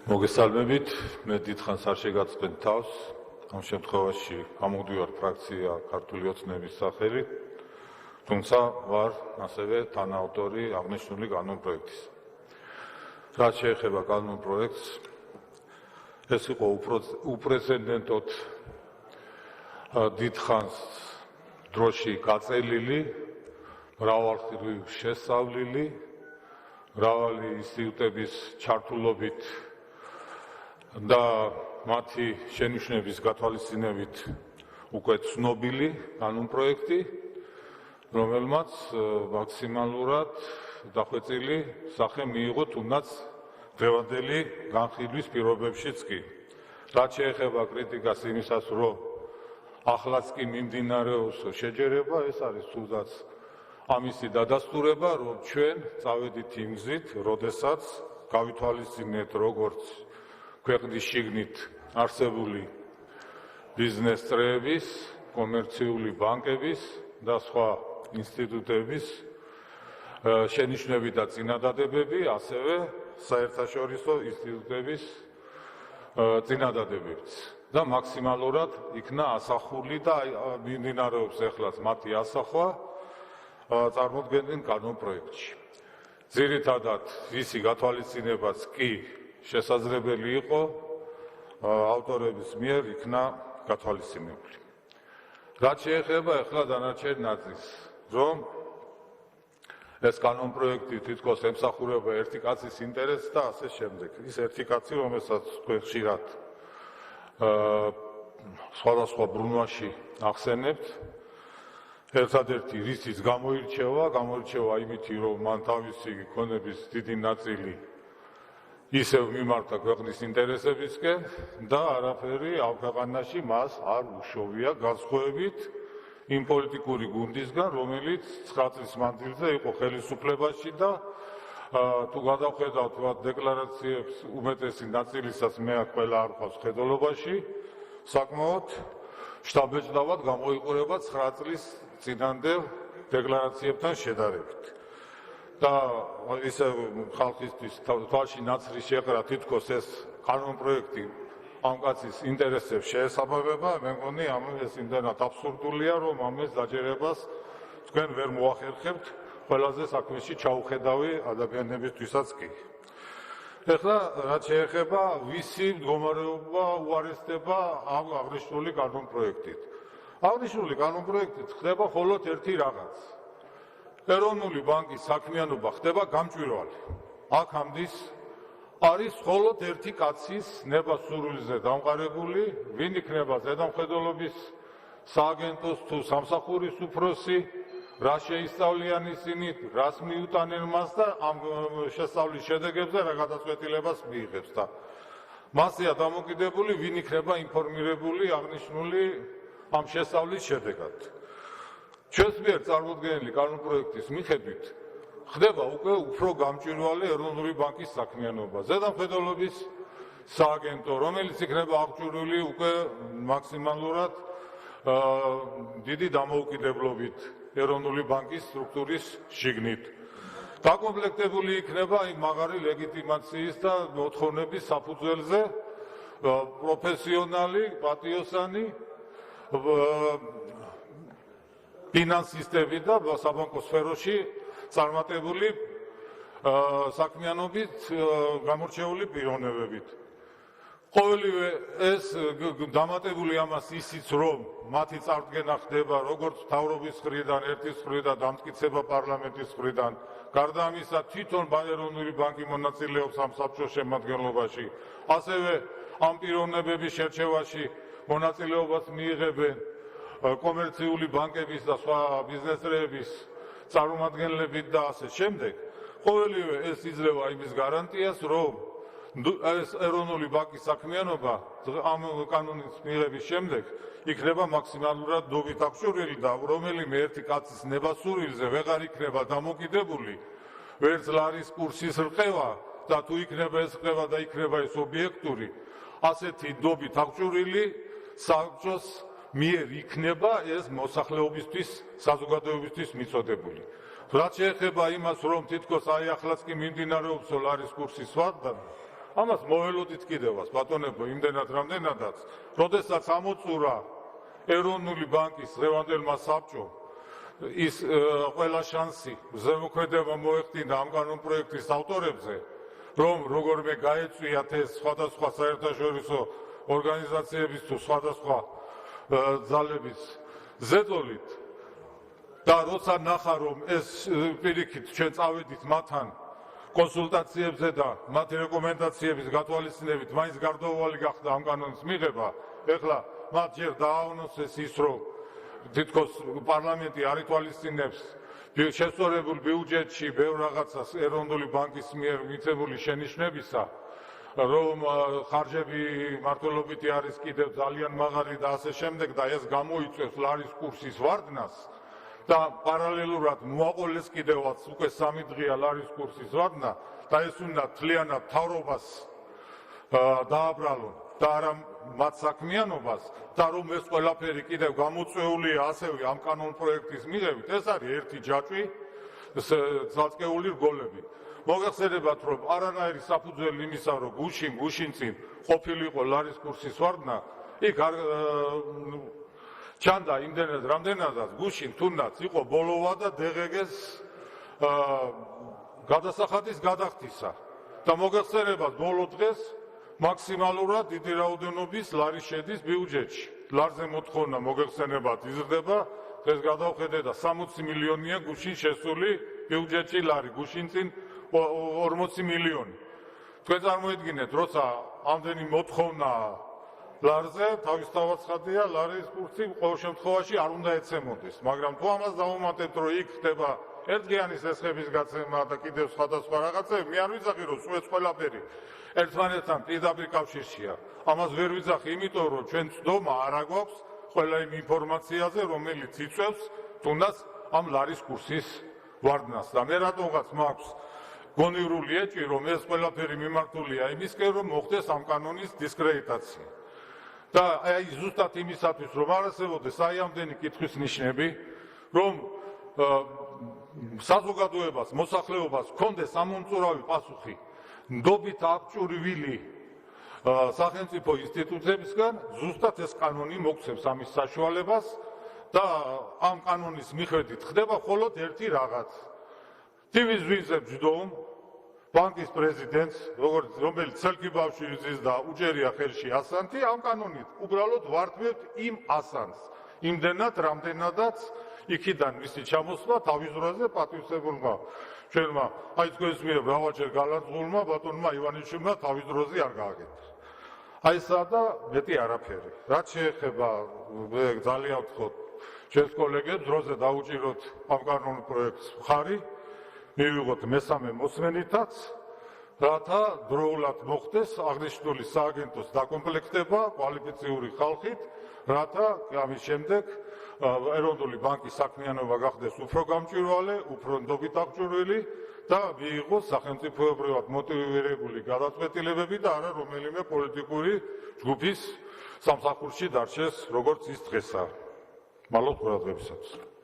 მოგესალმებით, მე დიდხანს არ შეგაწყდეთ თავს. ამ შემთხვევაში გამოვდივარ ფრაქცია ქართული ოცნების სახელით, თუმცა ვარ ასევე თანაავტორი აღნიშნული კანონპროექტის. რაც შეეხება კანონპროექტს, ეს იყო უპრეცედენტოდ დიდხანს დროში გაწელილი, მრავალხრივ შესწავლილი, მრავალი ინსტიტუტების ჩართულობით და მათი შენიშვნების გათვალისწინებით უკვე ცნობილი კანონპროექტი, რომელმაც მაქსიმალურად დახვეწილი სახე მიიღო თუნდაც დღევანდელი განხილვის პირობებშიც კი. რაც შეეხება კრიტიკას იმისას, რომ ახლაც კი მიმდინარეობს შეჯერება, ეს არის თუნდაც ამისი დადასტურება, რომ ჩვენ წავედით იმ გზით, როდესაც გავითვალისწინეთ როგორც ქვეყნის შიგნით არსებული ბიზნეს წრეების, კომერციული ბანკების და სხვა ინსტიტუტების შენიშვნები და წინადადებები, ასევე საერთაშორისო ინსტიტუტების წინადადებებიც და მაქსიმალურად იქნა ასახული და მიმდინარეობს ეხლაც მათი ასახვა წარმოდგენილ კანონპროექტში. ძირითადად ისი გათვალისწინებაც კი შესაძლებელი იყო ავტორების მიერ იქნა გათვალისწინებული. რაც შეეხება ახლა დანარჩენ ნაწილს, რომ ეს კანონპროექტი თითქოს ემსახურება ერთი კაცის ინტერესს და ასე შემდეგ. ის ერთი კაცი, რომელსაც ხშირად სხვადასხვა ბრუნვაში ახსენებთ, ერთადერთი რისიც გამოირჩევა იმითი, რომ მან თავისი ქონების დიდი ნაწილი ისევ მიმართა ქვეყნის ინტერესებისკენ და არაფერი ამ ქვეყანაში მას არ უშოვია განსხვავებით იმ პოლიტიკური გუნდისგან, რომელიც 9 წლის მანძილზე იყო ხელისუფლებაში და თუ გადავხედავთ დეკლარაციებს უმეტესი ნაწილისას მე აქ ყველა არ ყავს ხედულობაში, საკმაოდ შთაბეჭდავად გამოიყურება 9 წლის წინანდელ დეკლარაციებთან შედარებით. და ისე ხალხისთვის თვალში ნაცრის შეყრა თითქოს ეს კანონპროექტი ამ კაცის ინტერესებს შეესაბამება, მე მგონი ეს იმდენად აბსურდულია, რომ ამის დაჯერებას თქვენ ვერ მოახერხებთ ყველაზე საქმეში ჩაუხედავი ადამიანებისთვისაც კი. ეხლა რაც შეეხება ვისი მდგომარეობა უარესდება ამ აღნიშნული კანონპროექტით. აღნიშნული კანონპროექტით ხდება მხოლოდ ერთი რაღაც. ეროვნული ბანკის საქმიანობა ხდება გამჭვირვალე. აქ ამდის არის მხოლოდ ერთი კაცის ნება-სურვილზე დამყარებული, ვინ იქნება ზედამხედველობის სააგენტოს თუ სამსახურის უფროსი, რა შეისწავლიან ისინი, რას მიუტანენ მას და ამ შესწავლის შედეგებზე რა გადაწყვეტილებას მიიღებს და მასეა დამოკიდებული, ვინ იქნება ინფორმირებული აღნიშნული ამ შესწავლის შედეგად. ჩვენს მიერ წარმოდგენილი კანონპროექტის მიხედვით ხდება უკვე უფრო გამჭვირვალე ეროვნული ბანკის საქმიანობა, ზედამხედველობის სააგენტო, რომელიც იქნება აღჭურვილი უკვე მაქსიმალურად დიდი დამოუკიდებლობით ეროვნული ბანკის სტრუქტურის შიგნით. დაკომპლექტებული იქნება იმ მაღალი ლეგიტიმაციის და მოთხოვნების საფუძველზე პროფესიონალი, პატიოსანი ფინანსისტები და საბანკო სფეროში წარმატებული საქმიანობით გამორჩეული პიროვნებებით. ყოველივე ეს დამატებული ამას ისიც, რომ მათი წარდგენა ხდება როგორც მთავრობის მხრიდან, ერთის მხრიდან, დამტკიცება პარლამენტის მხრიდან. გარდა ამისა, თვითონ ეროვნული ბანკი მონაწილეობს ამ საბჭოს შემადგენლობაში. ასევე ამ პიროვნებების შერჩევაში მონაწილეობას მიიღებენ კომერციული ბანკების და სხვა ბიზნესრეების წარმომადგენლებით და ასე შემდეგ. ყოველივე ეს იძლევა იმის გარანტიას, რომ ეს ეროვნული ბანკის საქმიანობა ამ კანონის მიღების შემდეგ იქნება მაქსიმალურად დობით აღჭურვილი და რომელიმე ერთი კაცის ნება-სურვილზე ვეღარ იქნება დამოკიდებული ვერც ლარის კურსის რყევა და თუ იქნება ეს რყევა და იქნება ეს ობიექტური, ასეთი დობით აღჭურვილი საბჭოს მიერ იქნება ეს მოსახლეობისთვის, საზოგადოებისთვის მიწოდებული. რაც შეეხება იმას, რომ თითქოს აი ახლაც კი მიმდინარეობს ლარის კურსის ვარდნა, ამას მოველოდით კიდევაც ბატონებო იმდენად რამდენადაც როდესაც ამოწურა ეროვნული ბანკის დღევანდელმა საბჭომ ის ყველა შანსი ზემოქმედება მოეხდინა ამ კანონპროექტის ავტორებზე რომ როგორმე გაეწვიათ ეს სხვადასხვა საერთაშორისო ორგანიზაციების თუ სხვადასხვა ძალების ზედოლით და როცა ნახა რომ ეს პირიქით ჩვენ წავედით მათთან კონსულტაციებზე და მათი რეკომენდაციების გათვალისწინებით მაინც გარდაუვალი გახდა ამ კანონის მიღება ეხლა მათ ჯერ დააუნონსეს ის რომ თითქოს პარლამენტი არ ითვალისწინებს შესწორებულ ბიუჯეტში ბევრ რაღაცას ეროვნული ბანკის მიერ მიცემული შენიშვნებისა რომ ხარჯები მართლობითი არის კიდევ ძალიან მაღალი და ასე შემდეგ და ეს გამოიწვევს ლარის კურსის ვარდნას და პარალელურად მოაყოლეს კიდევაც უკვე 3 დღეა ლარის კურსის ვარდნა და ეს უნდა თლიანად მთავრობას დააბრალონ და არა მათ საქმიანობას და რომ ეს ყველაფერი კიდევ გამოწვეულია ასევე ამ კანონპროექტის მიღებით ეს არის ერთი ჯაჭვი წაწკეული რგოლები მოგეხსენებათ რომ არანაირი საფუძველი იმისა რომ გუშინ წინ ყოფილიყო ლარის კურსის ვარდნა იქ ჩანდა იმდენად რამდენადაც გუშინ თუნდაც იყო ბოლოვა და დღგ-ს გადასახადის გადახდისა და მოგეხსენებათ ბოლო დღეს მაქსიმალურად დიდი რაოდენობის ლარი შედის ბიუჯეტში. ლარზე მოთხოვნა მოგეხსენებათ იზრდება, დღეს გადავხედეთ და 60 მილიონია გუშინ შესული ბიუჯეტში ლარი, გუშინ წინ 40 მილიონი. თქვენ წარმოიდგინეთ, როცა ამდენი მოთხოვნა ლარზე, თავისთავად ცხადია, ლარის კურსი ყოველ შემთხვევაში არ უნდა ეცემოდეს, მაგრამ თუ ამას დავუმატებთ, რომ იქ ხდება ერთდღიანი სესხების გაცემა და კიდევ სხვადასხვა რაღაცები, მე არ ვიცახი რომ სულ ეს ყველაფერი ერთმანეთთან პირდაპირ კავშირშია. ამას ვერ ვიძახი, იმიტომ რომ ჩვენ ცდომა არ აგვაქვს ყველა იმ ინფორმაციაზე, რომელიც იწვევს თუნდაც ამ ლარის კურსის ვარდნას. და მე რატომღაც მაქვს გონივრული ეჭვი, რომ ეს ყველაფერი მიმართულია იმისკენ, რომ მოხდეს ამ კანონის დისკრედიტაცია. და აი ზუსტად იმისათვის, რომ არ არსებობდეს აი ამდენი კითხვის ნიშნები, რომ საზოგადოებას, მოსახლეობას ჰქონდეს ამომწურავი პასუხი ნდობით აღჭურვილი სახელმწიფო ინსტიტუციებისგან, ზუსტად ეს კანონი მოგცემს ამის საშუალებას და ამ კანონის მიხედვით ხდება მხოლოდ ერთი რაღაც. ტივის ვიზზე ბრძდომ ბანკის პრეზიდენტს, რომელიც სელკი ბავშვიძის და უჯერია ხელში ასანთი, ამ კანონით უბრალოდ ვართმევთ იმ ასანს. იმდენად, რამდენადაც იქიდან მისი ჩამოსვლა თავის დროზე პატივისცემულმა ჩვენმა აი თქვენს მიერ მრავალჯერ გალანძღულმა ბატონმა ივანიშვილმა თავის დროზე არ გააკეთა. აი ესა და მეტი არაფერი. რაც შეეხება ძალიან ვთქვათ ჩვენს კოლეგებს დროზე დაუჭიროთ ამ კანონპროექტს მხარი, მივიღოთ მესამე მოსმენითაც, რათა დროულად მოხდეს აღნიშნული სააგენტოს დაკომპლექტება კვალიფიციური ხალხით, რათა ამის შემდეგ ეროვნული ბანკის საქმიანობა გახდეს უფრო გამჭვირვალე, უფრო ნდობით აღჭურვილი და მიიღოს სახელმწიფოებრივად მოტივირებული გადაწყვეტილებები და არა რომელიმე პოლიტიკური ჯგუფის სამსახურში დარჩეს, როგორც ის დღესაა. მადლობთ ყურადღებისათვის.